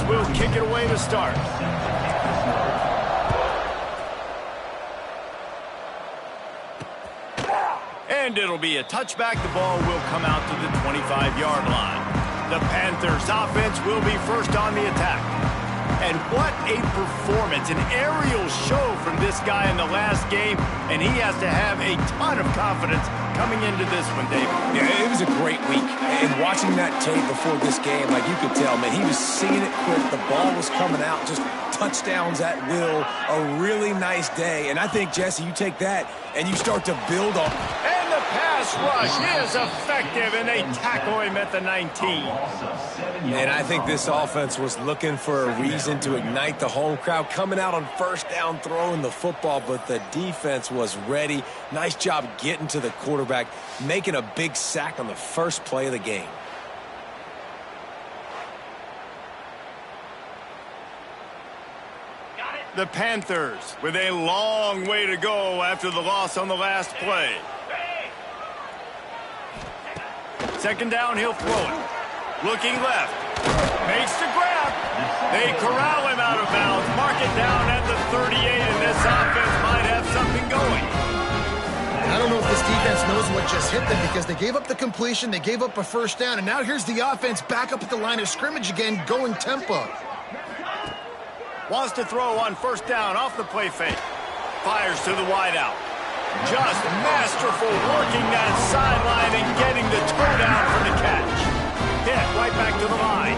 will kick it away to start. And it'll be a touchback. The ball will come out to the 25-yard line. The Panthers' offense will be first on the attack. And what a performance, an aerial show from this guy in the last game, and he has to have a ton of confidence coming into this one, David. Yeah, it was a great week, and watching that tape before this game, like you could tell, man, he was seeing it quick, the ball was coming out, just touchdowns at will, a really nice day, and I think, Jesse, you take that, and you start to build on. And the pass rush is effective, and they tackle him at the 19. And I think this offense was looking for a reason to ignite the home crowd, coming out on first down, throwing the football, but the defense was ready. Nice job getting to the quarterback, making a big sack on the first play of the game. The Panthers with a long way to go after the loss on the last play. Second down, he'll throw it. Looking left. Makes the grab. They corral him out of bounds. Mark it down at the 38, and this offense might have something going. I don't know if this defense knows what just hit them because they gave up the completion, they gave up a first down, and now here's the offense back up at the line of scrimmage again, going tempo. Wants to throw on first down off the play fake. Fires to the wideout. Just masterful working that sideline and getting the toe down for the catch. Hit right back to the line.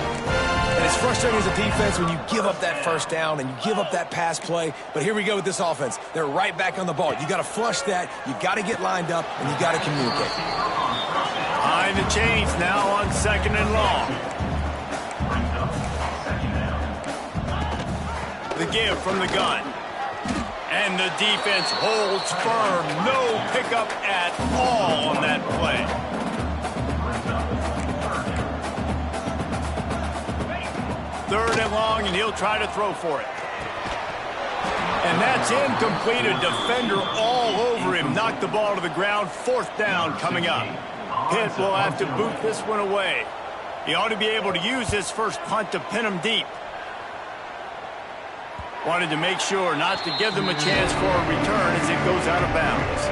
And it's frustrating as a defense when you give up that first down and you give up that pass play. But here we go with this offense. They're right back on the ball. You got to flush that. You got to get lined up, and you got to communicate. Behind the chains now on second and long. The give from the gun. And the defense holds firm. No pickup at all on that play. Third and long, and he'll try to throw for it. And that's incomplete. A defender all over him. Knocked the ball to the ground. Fourth down coming up. Pitt will have to boot this one away. He ought to be able to use this first punt to pin him deep. Wanted to make sure not to give them a chance for a return as it goes out of bounds.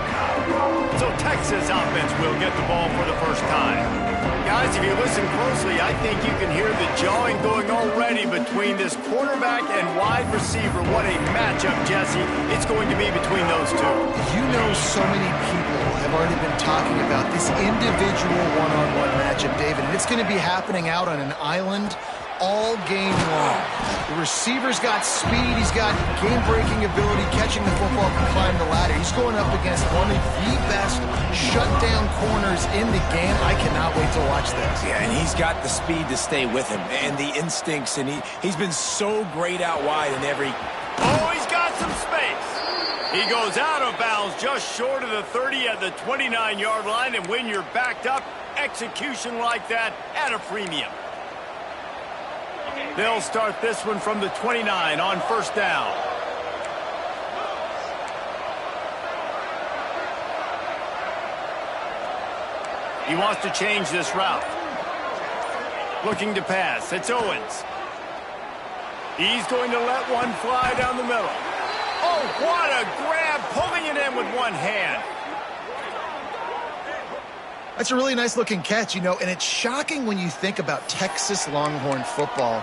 So Texas offense will get the ball for the first time. Guys, if you listen closely, I think you can hear the jawing going already between this quarterback and wide receiver. What a matchup, Jesse, it's going to be between those two. You know, so many people have already been talking about this individual one-on-one matchup, David, and it's going to be happening out on an island all game long. The receiver's got speed, he's got game-breaking ability, catching the football and climbing the ladder. He's going up against one of the best shutdown corners in the game. I cannot wait to watch this. Yeah, and he's got the speed to stay with him and the instincts, and he's been so great out wide in every... Oh, he's got some space. He goes out of bounds just short of the 30 at the 29-yard line, and when you're backed up, execution like that at a premium. They'll start this one from the 29 on first down. He wants to change this route. Looking to pass. It's Owens. He's going to let one fly down the middle. Oh, what a grab, pulling it in with one hand. That's a really nice-looking catch, you know, and it's shocking when you think about Texas Longhorn football.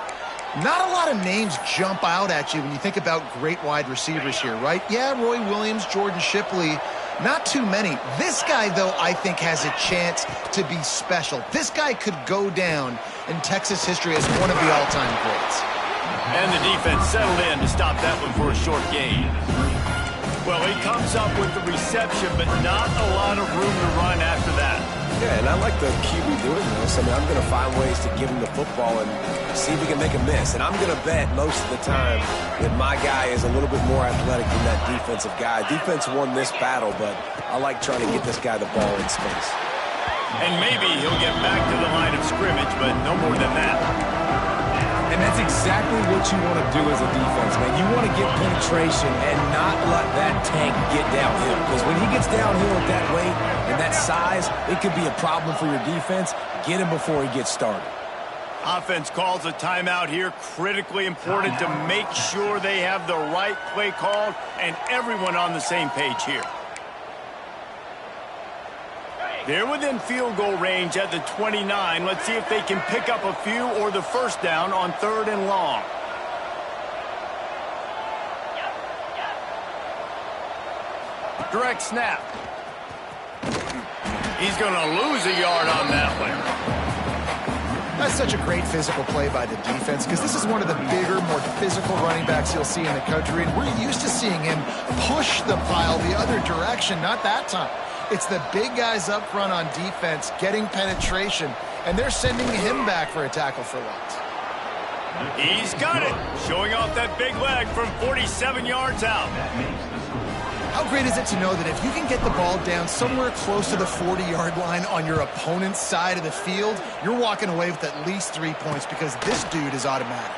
Not a lot of names jump out at you when you think about great wide receivers here, right? Yeah, Roy Williams, Jordan Shipley, not too many. This guy, though, I think has a chance to be special. This guy could go down in Texas history as one of the all-time greats. And the defense settled in to stop that one for a short gain. Well, he comes up with the reception, but not a lot of room to run after that. Yeah, and I like the QB doing this. I mean, I'm going to find ways to give him the football and see if he can make a miss. And I'm going to bet most of the time that my guy is a little bit more athletic than that defensive guy. Defense won this battle, but I like trying to get this guy the ball in space. And maybe he'll get back to the line of scrimmage, but no more than that. And that's exactly what you want to do as a defense, man. You want to get penetration and not let that tank get downhill. Because when he gets downhill at that weight and that size, it could be a problem for your defense. Get him before he gets started. Offense calls a timeout here. Critically important to make sure they have the right play called and everyone on the same page here. They're within field goal range at the 29. Let's see if they can pick up a few or the first down on 3rd and long. Direct snap. He's going to lose a yard on that one. That's such a great physical play by the defense because this is one of the bigger, more physical running backs you'll see in the country, and we're used to seeing him push the pile the other direction, not that time. It's the big guys up front on defense getting penetration, and they're sending him back for a tackle for loss. He's got it, showing off that big leg from 47 yards out. How great is it to know that if you can get the ball down somewhere close to the 40-yard line on your opponent's side of the field, you're walking away with at least 3 points because this dude is automatic.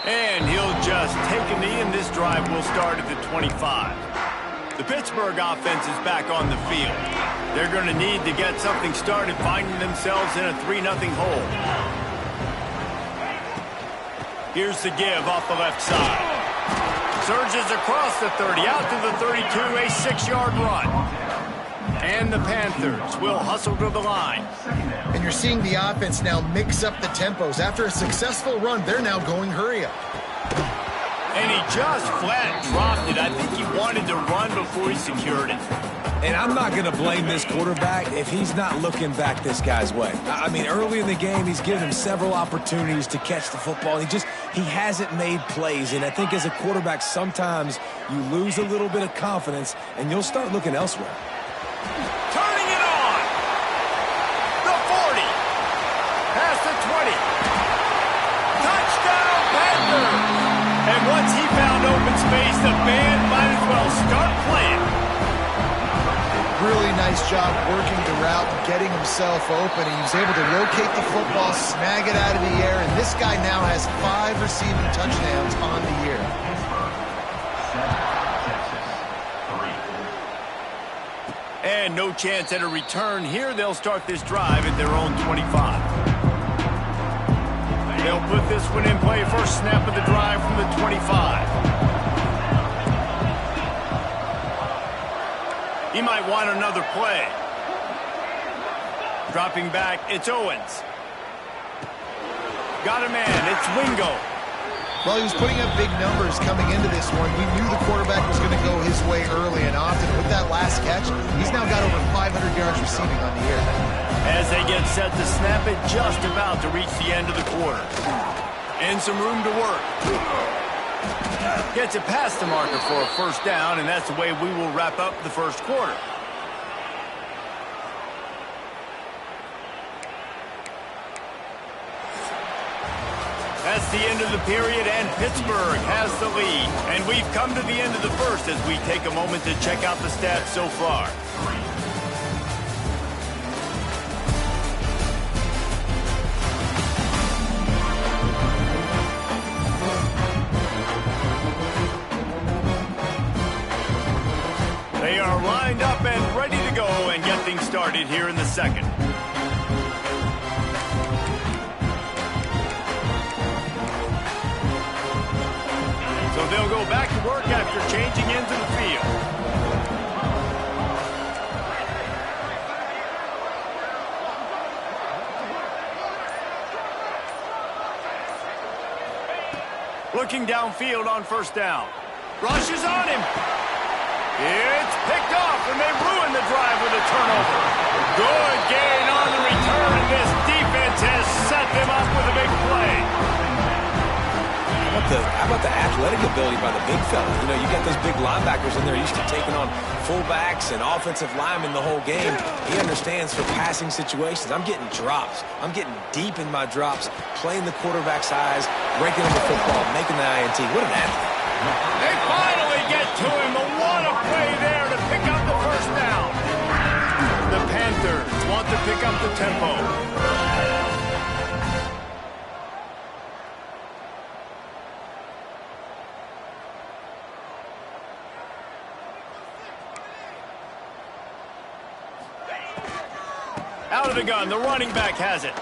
And he'll just take a knee, and this drive will start at the 25. The Pittsburgh offense is back on the field. They're going to need to get something started, finding themselves in a 3-0 hole. Here's the give off the left side. Surges across the 30, out to the 32, a 6-yard run. And the Panthers will hustle to the line. And you're seeing the offense now mix up the tempos. After a successful run, they're now going hurry up. And he just flat dropped it. I think he wanted to run before he secured it. And I'm not going to blame this quarterback if he's not looking back this guy's way. I mean, early in the game, he's given him several opportunities to catch the football. He hasn't made plays. And I think as a quarterback, sometimes you lose a little bit of confidence, and you'll start looking elsewhere. Turning it on. The 40. Past the 20. Touchdown, Panthers. And once he found open space, the band might as well start playing. Really nice job working the route and getting himself open. He was able to locate the football, snag it out of the air, and this guy now has 5 receiving touchdowns on the year. And no chance at a return here. They'll start this drive at their own 25. They'll put this one in play. First snap of the drive from the 25. He might want another play. Dropping back, it's Owens. Got a man, it's Wingo. Well, he was putting up big numbers coming into this one. We knew the quarterback was going to go his way early and often. With that last catch, he's now got over 500 yards receiving on the year. As they get set to snap it, just about to reach the end of the quarter. And some room to work. Gets it past the marker for a first down, and that's the way we will wrap up the first quarter. That's the end of the period, and Pittsburgh has the lead. And we've come to the end of the first as we take a moment to check out the stats so far. They are lined up and ready to go and get things started here in the second. So they'll go back to work after changing into the field. Looking downfield on first down. Rushes on him. It's picked off, and they ruin the drive with a turnover. Good gain on the return, and this defense has set them up with a big play. How about the athletic ability by the big fella? You know, you got those big linebackers in there used to taking on fullbacks and offensive linemen the whole game. He understands for passing situations. I'm getting drops. I'm getting deep in my drops, playing the quarterback's eyes, breaking up the football, making the INT. What an athlete. They finally get to him. What a play there to pick up the first down. The Panthers want to pick up the tempo. Out of the gun, the running back has it.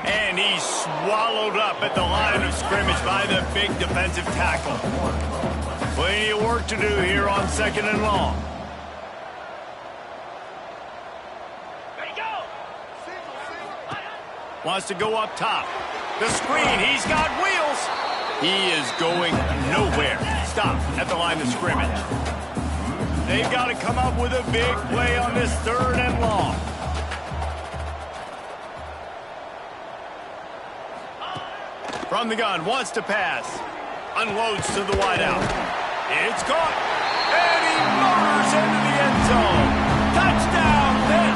And he's swallowed up at the line of scrimmage by the big defensive tackle. Plenty of work to do here on 2nd and long. Wants to go up top. The screen, he's got wheels. He is going nowhere. Stop at the line of scrimmage. They've got to come up with a big play on this 3rd and long. From the gun, wants to pass. Unloads to the wideout. It's caught. And he motors into the end zone. Touchdown, Pitt.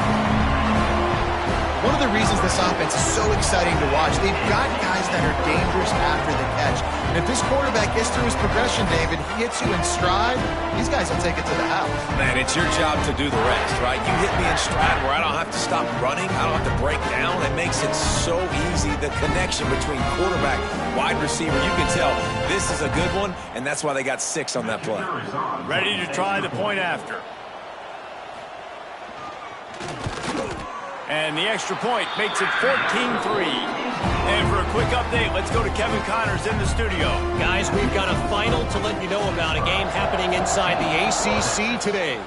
One of the reasons this offense is so exciting to watch, they've got guys that are dangerous after the catch. And if this quarterback gets through his progression, David, he hits you in stride, these guys will take it to the house. Man, it's your job to do the rest, right? You hit me in stride where I don't have to stop running. I don't have to break down. It makes it so easy. The connection between quarterback, wide receiver, you can tell this is a good one, and that's why they got 6 on that play. Ready to try the point after. And the extra point makes it 14-3. And for a quick update, let's go to Kevin Connors in the studio. Guys, we've got a final to let you know about, a game happening inside the ACC today.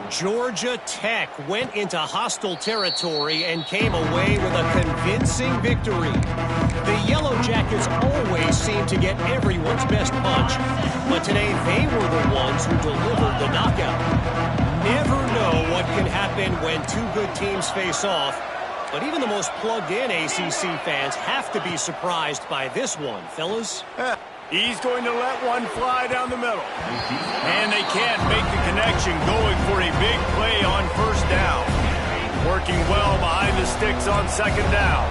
Georgia Tech went into hostile territory and came away with a convincing victory. The Yellow Jackets always seem to get everyone's best punch, but today they were the ones who delivered the knockout. Never know what can happen when 2 good teams face off, but even the most plugged-in ACC fans have to be surprised by this one, fellas. He's going to let one fly down the middle. And they can't make the connection, going for a big play on 1st down. Working well behind the sticks on 2nd down.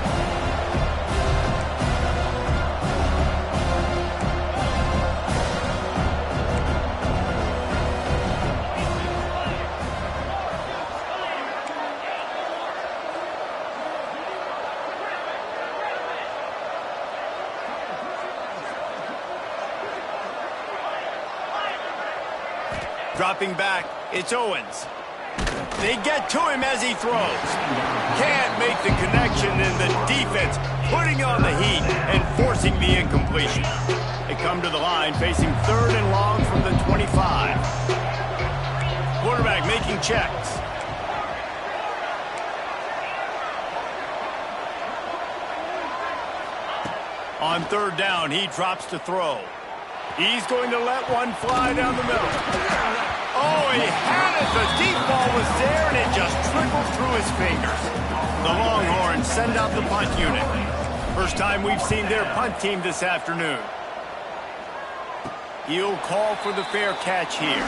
Dropping back, it's Owens. They get to him as he throws. Can't make the connection, and the defense putting on the heat and forcing the incompletion. They come to the line facing 3rd and long from the 25. Quarterback making checks. On 3rd down, he drops to throw. He's going to let one fly down the middle. Oh, he had it. The deep ball was there, and it just trickled through his fingers. The Longhorns send out the punt unit. First time we've seen their punt team this afternoon. He'll call for the fair catch here.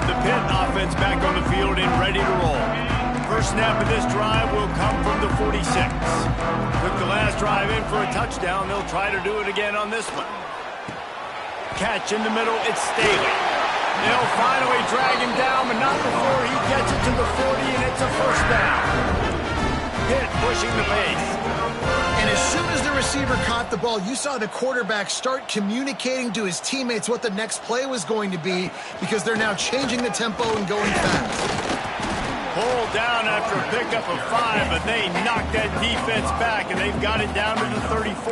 The Pitt offense back on the field and ready to roll. First snap of this drive will come from the 46. Took the last drive in for a touchdown. They'll try to do it again on this one. Catch in the middle, it's Staley. They'll finally drag him down, but not before he gets it to the 40, and it's a 1st down. Pitt pushing the pace. And as soon as the receiver caught the ball, you saw the quarterback start communicating to his teammates what the next play was going to be, because they're now changing the tempo and going fast. Pulled down after a pickup of 5, but they knocked that defense back, and they've got it down to the 34.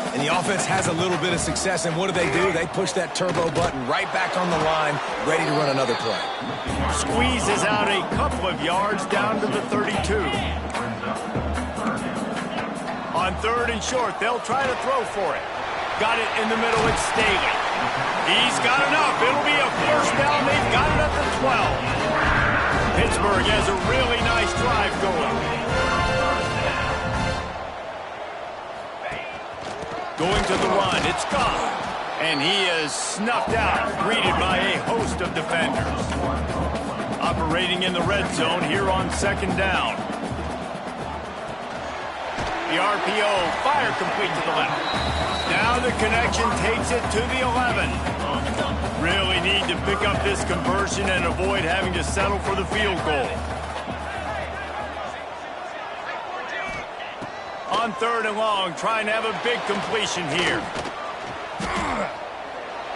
And the offense has a little bit of success, and what do? They push that turbo button right back on the line, ready to run another play. Squeezes out a couple of yards down to the 32. On 3rd and short, they'll try to throw for it. Got it in the middle, it's Staley. He's got enough. It'll be a 1st down. They've got it at the 12. Pittsburgh has a really nice drive going. Going to the run, it's gone. And he is snuffed out, greeted by a host of defenders. Operating in the red zone here on 2nd down. The RPO, fire complete to the left. Now the connection takes it to the 11. Really need to pick up this conversion and avoid having to settle for the field goal. On 3rd and long, trying to have a big completion here.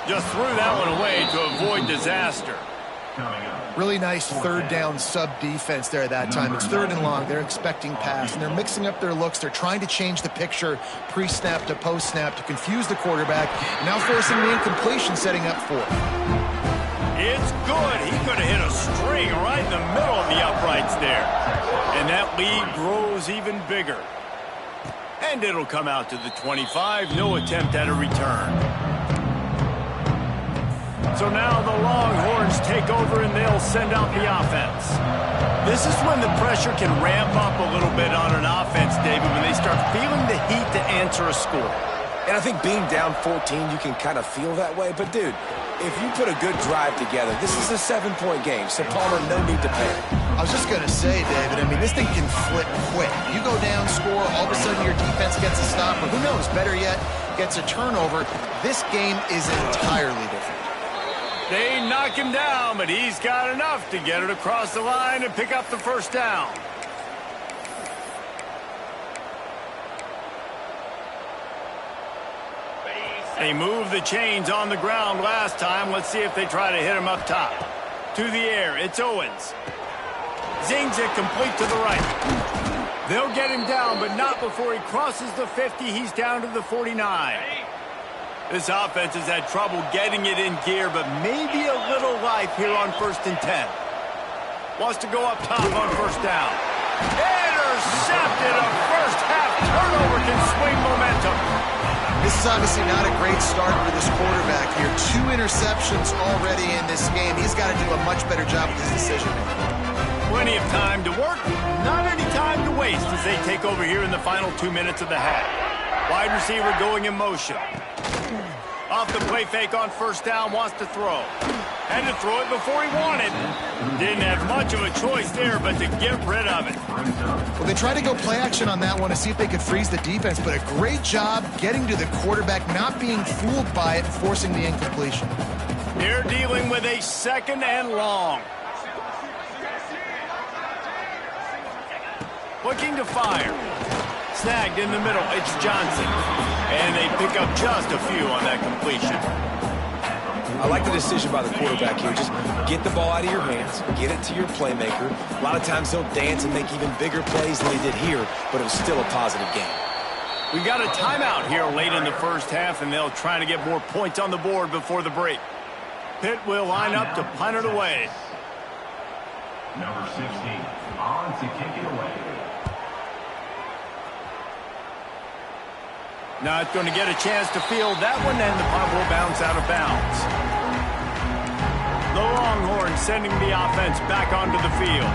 Just threw that one away to avoid disaster. Really nice third down sub defense there at that time. It's 3rd and long. They're expecting pass, and they're mixing up their looks. They're trying to change the picture pre-snap to post-snap to confuse the quarterback. Now forcing the incompletion, setting up 4th. It's good. He could have hit a string right in the middle of the uprights there. And that lead grows even bigger. And it'll come out to the 25. No attempt at a return. So now the Longhorns take over and they'll send out the offense. This is when the pressure can ramp up a little bit on an offense, David, when they start feeling the heat to answer a score. And I think being down 14, you can kind of feel that way. But, dude, if you put a good drive together, this is a 7-point game. So, Palmer, no need to panic. I was just going to say, David, I mean, this thing can flip quick. You go down, score, all of a sudden your defense gets a stop, or who knows, better yet, gets a turnover. This game is entirely different. They knock him down, but he's got enough to get it across the line and pick up the first down. They moved the chains on the ground last time. Let's see if they try to hit him up top. To the air, it's Owens. Zings it complete to the right. They'll get him down, but not before he crosses the 50. He's down to the 49. This offense has had trouble getting it in gear, but maybe a little life here on 1st and 10. Wants to go up top on 1st down. Intercepted. A first half turnover can swing momentum. This is obviously not a great start for this quarterback here. 2 interceptions already in this game. He's got to do a much better job with his decision. Plenty of time to work, not any time to waste as they take over here in the final 2 minutes of the half. Wide receiver going in motion. Off the play fake on 1st down, wants to throw. Had to throw it before he wanted. Didn't have much of a choice there, but to get rid of it. Well, they tried to go play action on that one to see if they could freeze the defense, but a great job getting to the quarterback, not being fooled by it, forcing the incompletion. They're dealing with a 2nd and long. Looking to fire. Snagged in the middle, it's Johnson. And they pick up just a few on that completion. I like the decision by the quarterback here. Just get the ball out of your hands, get it to your playmaker. A lot of times he'll dance and make even bigger plays than he did here, but it was still a positive game. We got a timeout here late in the first half, and they'll try to get more points on the board before the break. Pitt will line up to punt it away. Number 16, on to kick it away. Not going to get a chance to field that one, and the punt will bounce out of bounds. The Longhorns sending the offense back onto the field.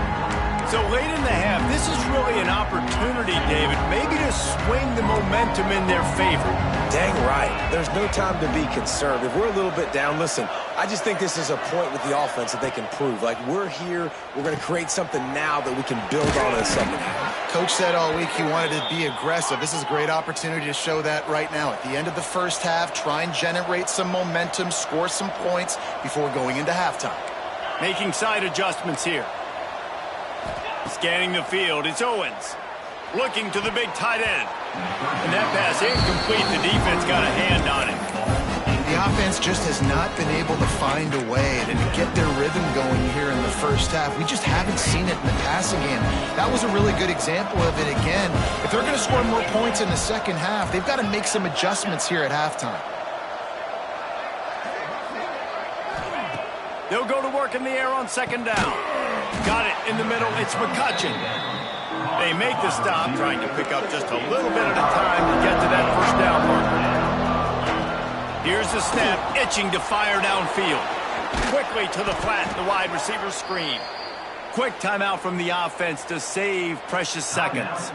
So late in the half, this is really an opportunity, David, maybe to swing the momentum in their favor. Dang right. There's no time to be concerned. If we're a little bit down, listen, I just think this is a point with the offense that they can prove. Like, we're here, we're going to create something now that we can build on in the second half. Coach said all week he wanted to be aggressive. This is a great opportunity to show that right now. At the end of the first half, try and generate some momentum, score some points before going into halftime. Making side adjustments here. Scanning the field, it's Owens. Looking to the big tight end. And that pass incomplete. The defense got a hand on it. The offense just has not been able to find a way to get their rhythm going here in the first half. We just haven't seen it in the passing game. That was a really good example of it again. If they're going to score more points in the second half, they've got to make some adjustments here at halftime. They'll go to work in the air on 2nd down. Got it in the middle. It's McCutcheon. They make the stop, trying to pick up just a little bit at a time to get to that 1st down marker. Here's the snap, itching to fire downfield. Quickly to the flat, the wide receiver screen. Quick timeout from the offense to save precious seconds.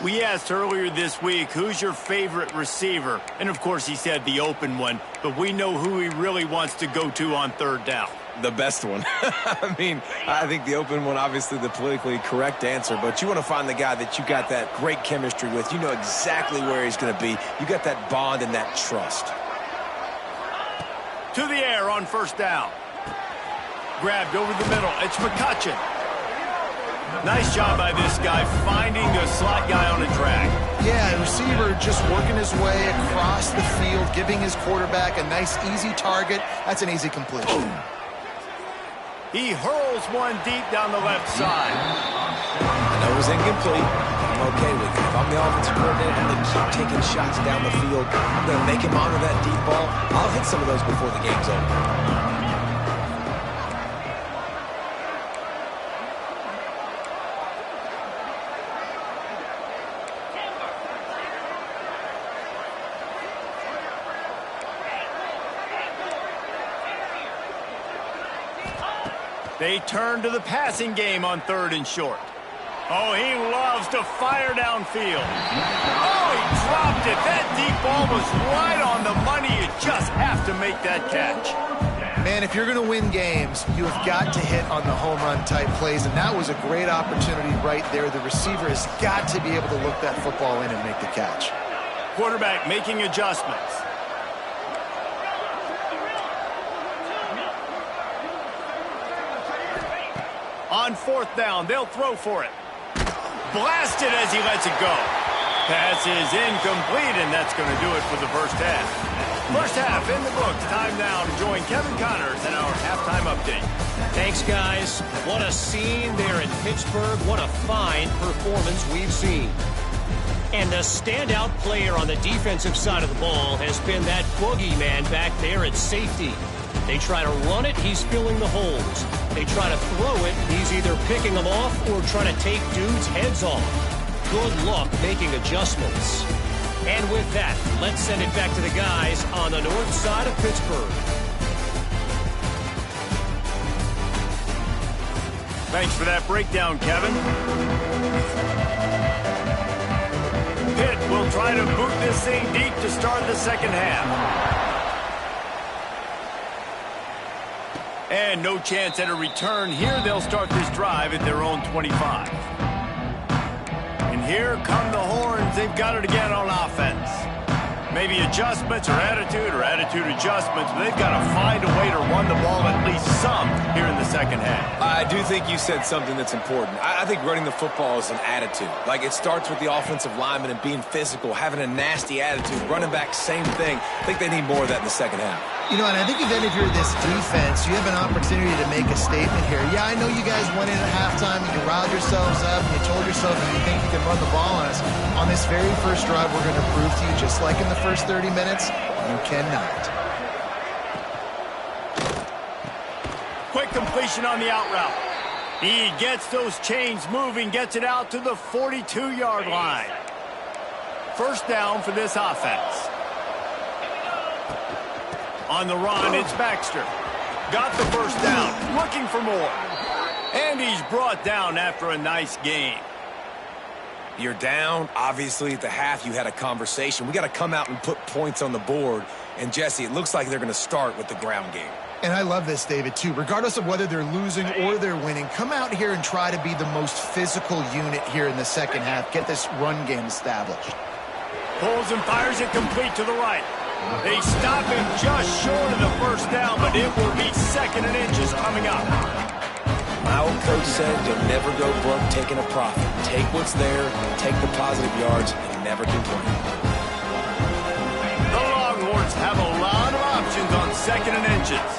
We asked earlier this week, who's your favorite receiver? And, of course, he said the open one, but we know who he really wants to go to on 3rd down. The best one. I mean, I think the open one, obviously the politically correct answer, but you want to find the guy that you got that great chemistry with. You know exactly where he's going to be. You got that bond and that trust. To the air on 1st down. Grabbed over the middle. It's McCutcheon. Nice job by this guy finding the slot guy on a drag. Yeah, the receiver just working his way across the field, giving his quarterback a nice, easy target. That's an easy completion. He hurls one deep down the left side. I know it was incomplete. I'm okay with it. If I'm the offensive coordinator, I'm going to keep taking shots down the field. I'm going to make him honor that deep ball. I'll hit some of those before the game's over. They turn to the passing game on 3rd and short. Oh, he loves to fire downfield. Oh, he dropped it. That deep ball was right on the money. You just have to make that catch. Man, if you're going to win games, you have got to hit on the home run type plays, and that was a great opportunity right there. The receiver has got to be able to look that football in and make the catch. Quarterback making adjustments. On 4th down, they'll throw for it. Blasted as he lets it go. Pass is incomplete, and that's going to do it for the first half. First half in the books. Time now to join Kevin Connors in our halftime update. Thanks, guys. What a scene there in Pittsburgh. What a fine performance we've seen. And the standout player on the defensive side of the ball has been that boogeyman back there at safety. They try to run it, he's filling the holes. They try to throw it, he's either picking them off or trying to take dudes' heads off. Good luck making adjustments. And with that, let's send it back to the guys on the north side of Pittsburgh. Thanks for that breakdown, Kevin. Pitt will try to boot this thing deep to start the second half. And no chance at a return here. They'll start this drive at their own 25. And here come the horns. They've got it again on offense. Maybe adjustments or attitude adjustments. But they've got to find a way to run the ball at least some here in the second half. I do think you said something that's important. I think running the football is an attitude. Like, it starts with the offensive lineman and being physical, having a nasty attitude. Running back, same thing. I think they need more of that in the second half. You know, and I think even if you're this defense, you have an opportunity to make a statement here. Yeah, I know you guys went in at halftime and you riled yourselves up and you told yourself that you think you can run the ball on us. On this very first drive, we're going to prove to you, just like in the first 30 minutes, you cannot. Quick completion on the out route. He gets those chains moving, gets it out to the 42-yard line. First down for this offense. On the run, it's Baxter. Got the first down, looking for more. And he's brought down after a nice game. You're down. Obviously, at the half, you had a conversation. We got to come out and put points on the board. And, Jesse, it looks like they're going to start with the ground game. And I love this, David, too. Regardless of whether they're losing or they're winning, come out here and try to be the most physical unit here in the second half. Get this run game established. Pulls and fires it complete to the right. They stop him just short of the first down, but it will be 2nd and inches coming up. My old coach said you'll never go broke taking a profit. Take what's there, take the positive yards, and never complain. The Longhorns have a lot of options on 2nd and inches.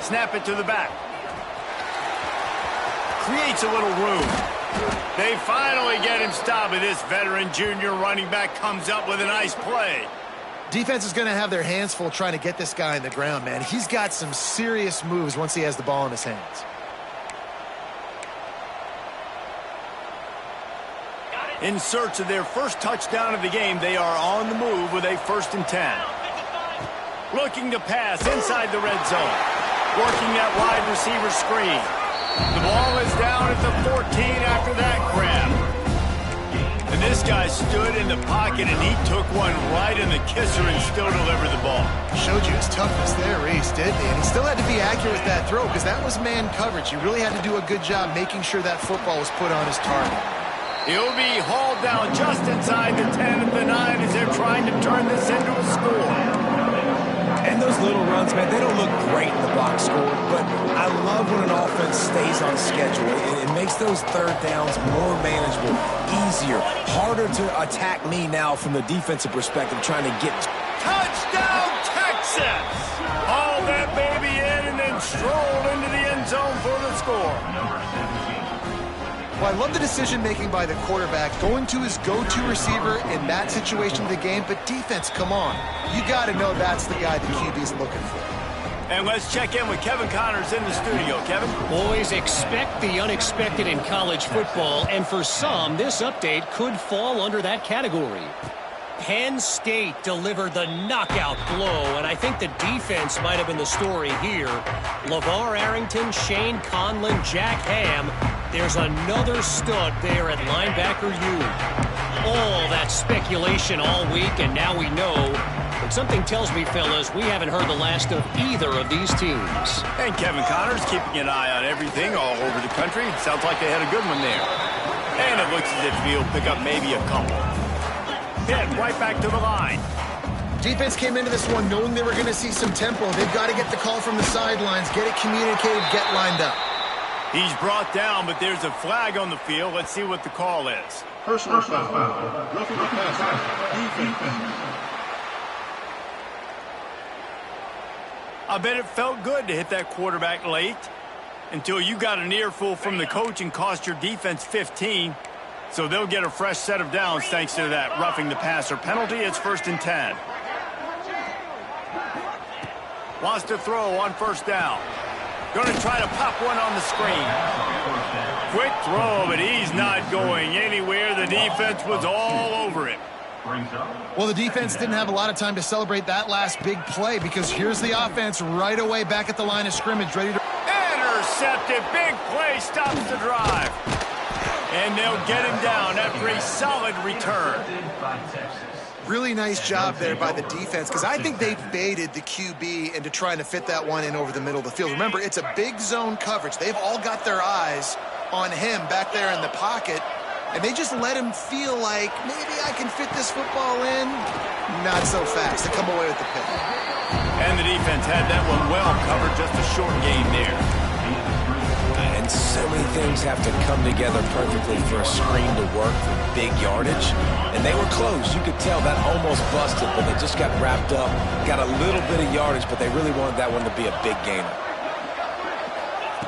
Snap it to the back. Creates a little room. They finally get him stopped, and this veteran junior running back comes up with a nice play. Defense is going to have their hands full trying to get this guy on the ground, man. He's got some serious moves once he has the ball in his hands. In search of their first touchdown of the game, they are on the move with a 1st and 10. Looking to pass inside the red zone. Working that wide receiver screen. The ball is down at the 14 after that grab. And this guy stood in the pocket, and he took one right in the kisser and still delivered the ball. Showed you his toughness there, Reese, didn't he? And he still had to be accurate with that throw because that was man coverage. You really had to do a good job making sure that football was put on his target. He'll be hauled down just inside the 10 at the 9 as they're trying to turn this into a score. And those little runs, man, they don't look great in the box score, but I love when an offense stays on schedule. It makes those third downs more manageable, easier, harder to attack me now from the defensive perspective, trying to get... Touchdown, Texas! Haul that baby in and then stroll into the end zone for the score. Number 17. Well, I love the decision-making by the quarterback, going to his go-to receiver in that situation of the game, but defense, come on. You got to know that's the guy the QB is looking for. And let's check in with Kevin Connors in the studio. Kevin? Boys, expect the unexpected in college football, and for some, this update could fall under that category. Penn State delivered the knockout blow, and I think the defense might have been the story here. LeVar Arrington, Shane Conlon, Jack Ham. There's another stud there at linebacker U. All that speculation all week, and now we know. But something tells me, fellas, we haven't heard the last of either of these teams. And Kevin Connors keeping an eye on everything all over the country. Sounds like they had a good one there. And it looks as if he'll pick up maybe a couple. Hit right back to the line. Defense came into this one knowing they were going to see some tempo. They've got to get the call from the sidelines, get it communicated, get lined up. He's brought down, but there's a flag on the field. Let's see what the call is. Personal foul. Roughing the passer. Defense. I bet it felt good to hit that quarterback late until you got an earful from the coach and cost your defense 15. So they'll get a fresh set of downs thanks to that roughing the passer penalty. It's 1st and 10. Wants to throw on first down. Going to try to pop one on the screen. Quick throw, but he's not going anywhere. The defense was all over it. Well, the defense didn't have a lot of time to celebrate that last big play because here's the offense right away back at the line of scrimmage, ready to... Intercepted. Big play stops the drive. And they'll get him down after a solid return. Really nice job there by the defense because I think they baited the QB into trying to fit that one in over the middle of the field. Remember, it's a big zone coverage. They've all got their eyes on him back there in the pocket, and they just let him feel like maybe I can fit this football in. Not so fast. They come away with the pick. And the defense had that one well covered. Just a short game there. And so many things have to come together perfectly for a screen to work for big yardage. And they were close. You could tell that almost busted, but they just got wrapped up, got a little bit of yardage, but they really wanted that one to be a big gainer.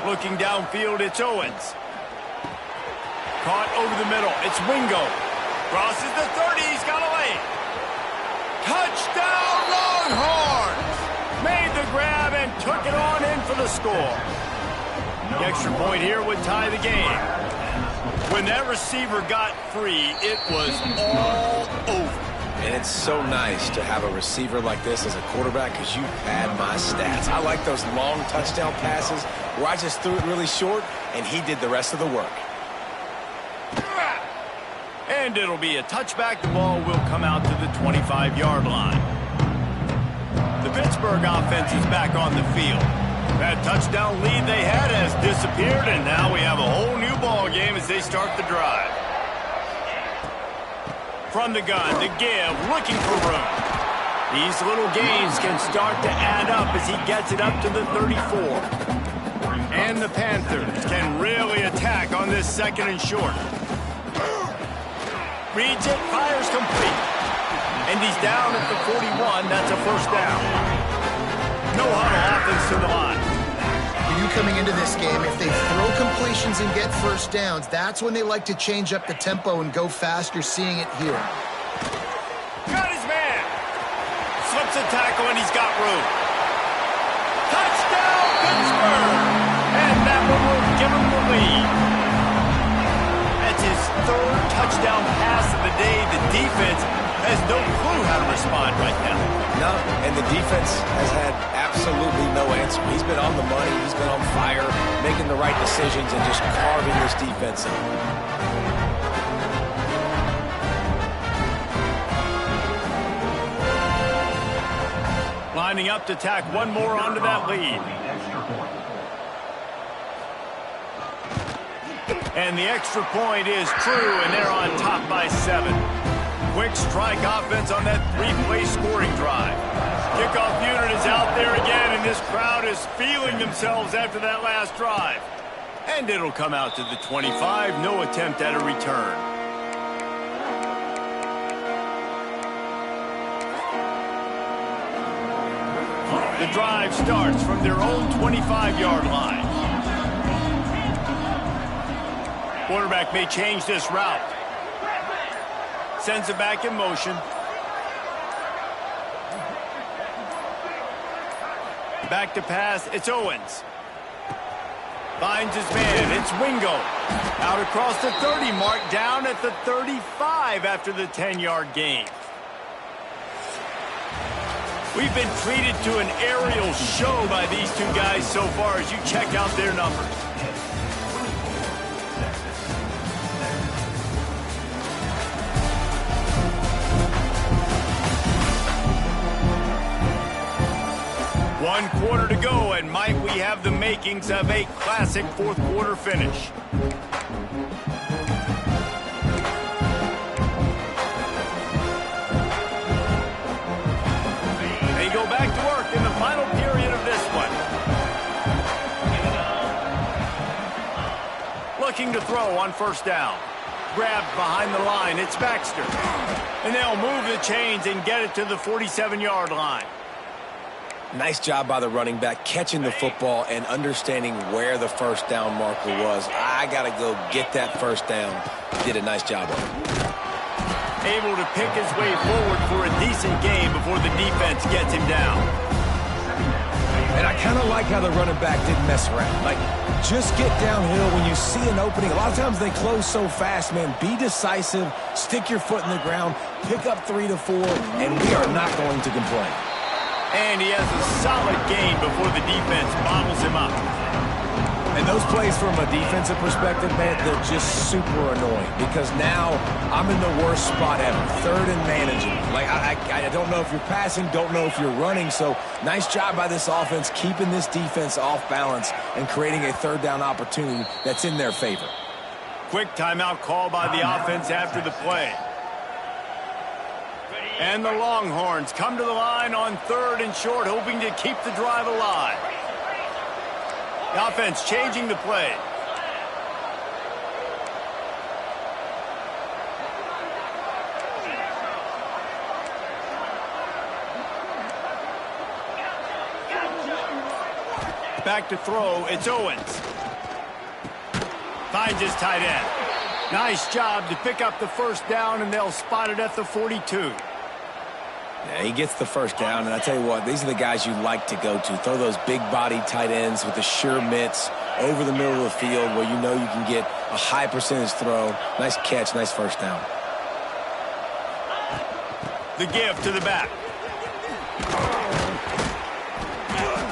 Looking downfield, it's Owens. Caught over the middle. It's Wingo. Crosses the 30. He's got a lane. Touchdown, Longhorns! Made the grab and took it on in for the score. The extra point here would tie the game. When that receiver got free, it was all over. And it's so nice to have a receiver like this as a quarterback because you pad my stats. I like those long touchdown passes where I just threw it really short and he did the rest of the work. And it'll be a touchback. The ball will come out to the 25-yard line. The Pittsburgh offense is back on the field. That touchdown lead they had has disappeared, and now we have a whole new ball game as they start the drive. From the gun, the give, looking for room. These little gains can start to add up as he gets it up to the 34. And the Panthers can really attack on this 2nd and short. Reads it, fires complete. And he's down at the 41. That's a first down. No huddle offense to the line. For you coming into this game, if they throw completions and get first downs, that's when they like to change up the tempo and go fast. You're seeing it here. Got his man. Slips a tackle and he's got room. Touchdown, Pittsburgh! And that one will give him the lead. That's his 3rd touchdown pass of the day. The defense has no clue how to respond right now. No, and the defense has had absolutely no answer. He's been on the money, he's been on fire, making the right decisions and just carving this defense up. Lining up to tack one more onto that lead. And the extra point is true, and they're on top by 7. Quick strike offense on that 3-play scoring drive. Kickoff unit is out there again, and this crowd is feeling themselves after that last drive. And it'll come out to the 25. No attempt at a return. The drive starts from their own 25-yard line. Quarterback may change this route. Sends it back in motion. Back to pass, it's Owens. Finds his man, it's Wingo. Out across the 30 mark, down at the 35 after the 10-yard gain. We've been treated to an aerial show by these two guys so far as you check out their numbers. One quarter to go, and might we have the makings of a classic fourth quarter finish. They go back to work in the final period of this one. Looking to throw on first down. Grabbed behind the line, it's Baxter. And they'll move the chains and get it to the 47-yard line. Nice job by the running back, catching the football and understanding where the first down marker was. I got to go get that first down. Did a nice job of it. Able to pick his way forward for a decent game before the defense gets him down. And I kind of like how the running back didn't mess around. Like, just get downhill when you see an opening. A lot of times they close so fast, man. Be decisive, stick your foot in the ground, pick up 3 to 4, and we are not going to complain. And he has a solid gain before the defense bottles him up. And those plays from a defensive perspective, man, they're just super annoying because now I'm in the worst spot ever. Third and manageable. Like, I don't know if you're passing, don't know if you're running. So nice job by this offense, keeping this defense off balance and creating a third down opportunity that's in their favor. Quick timeout call by the offense after the play. And the Longhorns come to the line on third and short, hoping to keep the drive alive. The offense changing the play. Back to throw, it's Owens. Finds his tight end. Nice job to pick up the first down, and they'll spot it at the 42. Yeah, he gets the first down, and I tell you what, these are the guys you like to go to. Throw those big-body tight ends with the sure mitts over the middle of the field where you know you can get a high percentage throw. Nice catch, nice first down. The give to the back.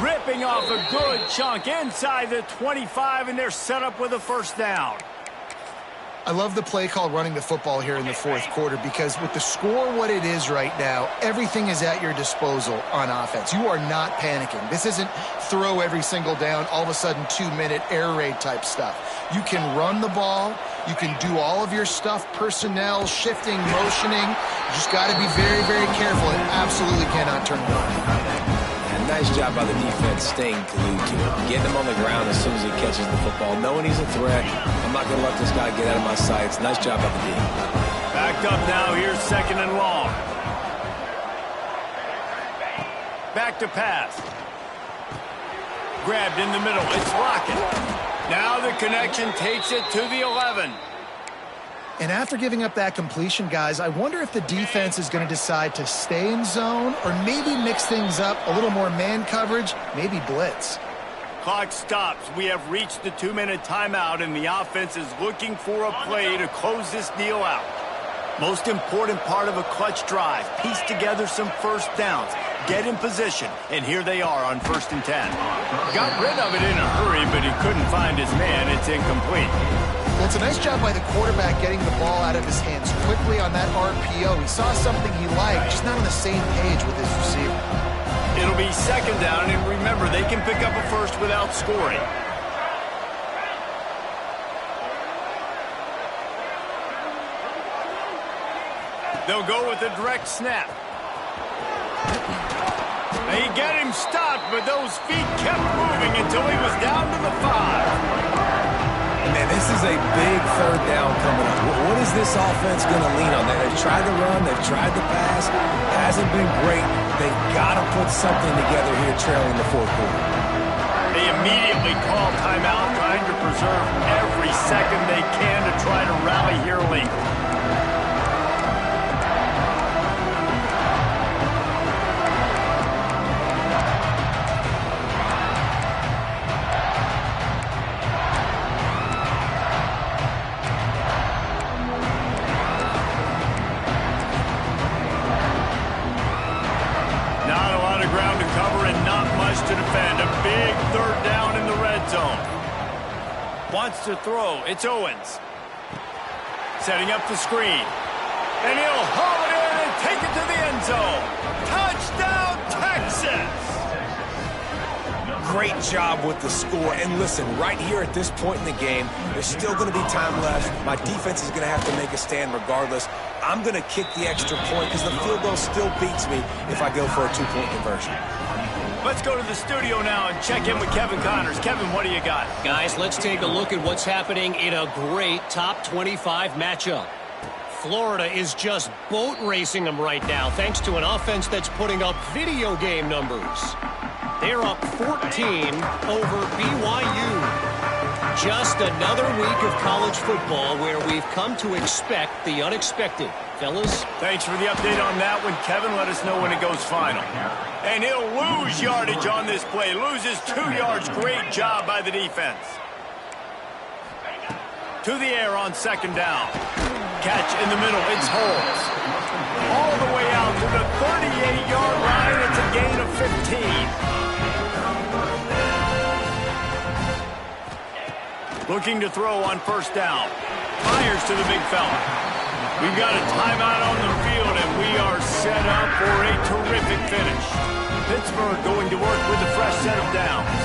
Ripping off a good chunk inside the 25, and they're set up with a first down. I love the play call running the football here in the fourth quarter because with the score what it is right now, everything is at your disposal on offense. You are not panicking. This isn't throw every single down, all of a sudden 2-minute air raid type stuff. You can run the ball. You can do all of your stuff, personnel, shifting, motioning. You just got to be very, very careful and absolutely cannot turn it over. Nice job by the defense staying glued to him, getting him on the ground as soon as he catches the football, knowing he's a threat. I'm not going to let this guy get out of my sights. Nice job by the D. Backed up now. Here's second and long. Back to pass. Grabbed in the middle. It's Lockett. Now the connection takes it to the 11. And after giving up that completion, guys, I wonder if the defense is going to decide to stay in zone or maybe mix things up, a little more man coverage, maybe blitz. Clock stops. We have reached the 2-minute timeout, and the offense is looking for a play to close this deal out. Most important part of a clutch drive, piece together some first downs, get in position, and here they are on 1st and 10. Got rid of it in a hurry, but he couldn't find his man. It's incomplete. Well, it's a nice job by the quarterback getting the ball out of his hands quickly on that RPO. He saw something he liked, just not on the same page with his receiver. It'll be second down, and remember, they can pick up a first without scoring. They'll go with a direct snap. They get him stopped, but those feet kept moving until he was down to the 5. Man, this is a big third down coming up. What is this offense going to lean on? They've tried to run. They've tried to pass. Hasn't been great. They've got to put something together here trailing the fourth quarter. They immediately call timeout, trying to preserve every second they can to try to rally here late. Wants to throw. It's Owens. Setting up the screen. And he'll haul it in and take it to the end zone. Touchdown, Texas! Great job with the score. And listen, right here at this point in the game, there's still going to be time left. My defense is going to have to make a stand regardless. I'm going to kick the extra point because the field goal still beats me if I go for a two-point conversion. Let's go to the studio now and check in with Kevin Connors. Kevin, what do you got? Guys, let's take a look at what's happening in a great top 25 matchup. Florida is just boat racing them right now, thanks to an offense that's putting up video game numbers. They're up 14 over BYU. Just another week of college football where we've come to expect the unexpected. Fellas? Thanks for the update on that one, Kevin. Let us know when it goes final. And he'll lose yardage on this play. Loses 2 yards. Great job by the defense. To the air on second down. Catch in the middle. It's Holmes. All the way out to the 38-yard line. It's a gain of 15. Looking to throw on first down. Fires to the big fella. We've got a timeout on the field, and we are set up for a terrific finish. Pittsburgh going to work with a fresh set of downs.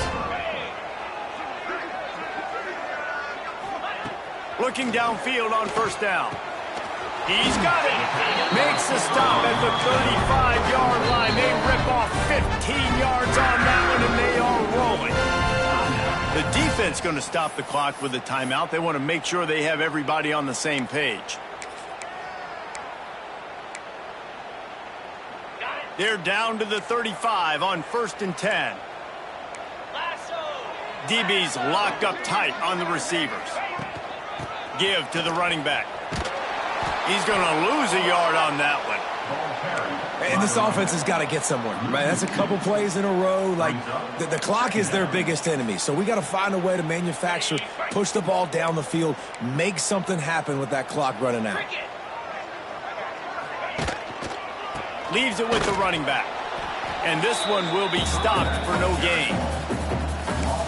Looking downfield on first down. He's got it. Makes the stop at the 35-yard line. They rip off 15 yards on that one, and they are rolling. The defense going to stop the clock with a timeout. They want to make sure they have everybody on the same page. They're down to the 35 on 1st and 10. DB's locked up tight on the receivers. Give to the running back. He's going to lose a yard on that one. And this offense has got to get somewhere, right? That's a couple plays in a row. Like, the clock is their biggest enemy. So we got to find a way to manufacture, push the ball down the field, make something happen with that clock running out. Leaves it with the running back. And this one will be stopped for no gain.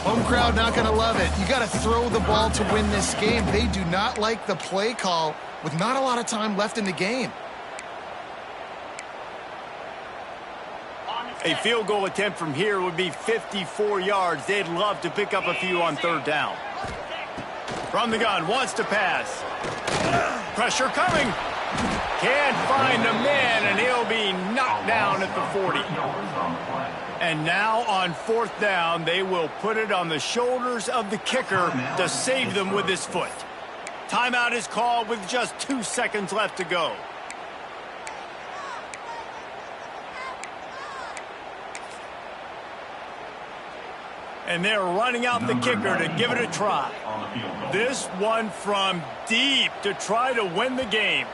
Home crowd not going to love it. You got to throw the ball to win this game. They do not like the play call with not a lot of time left in the game. A field goal attempt from here would be 54 yards. They'd love to pick up a few on third down. From the gun, wants to pass. Pressure coming. Can't find a man, and he'll be knocked down at the 40. And now on 4th down, they will put it on the shoulders of the kicker to save them with his foot. Timeout is called with just 2 seconds left to go. And they're running out the kicker to give it a try. This one from deep to try to win the game.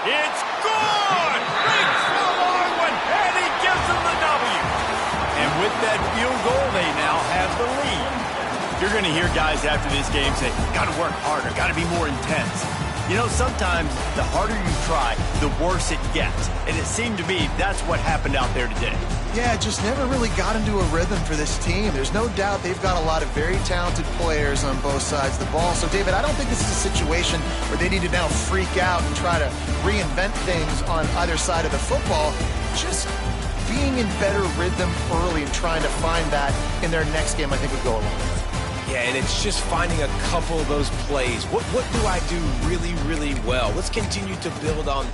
It's good! Reach for the long one, and he gives them the W. And with that field goal, they now have the lead. You're going to hear guys after this game say, got to work harder, got to be more intense. You know, sometimes the harder you try, the worse it gets. And it seemed to me that's what happened out there today. Yeah, just never really got into a rhythm for this team. There's no doubt they've got a lot of very talented players on both sides of the ball. So, David, I don't think this is a situation where they need to now freak out and try to reinvent things on either side of the football. Just being in better rhythm early and trying to find that in their next game, I think would go a long way. Yeah, and it's just finding a couple of those plays. What do I do really, really well? Let's continue to build on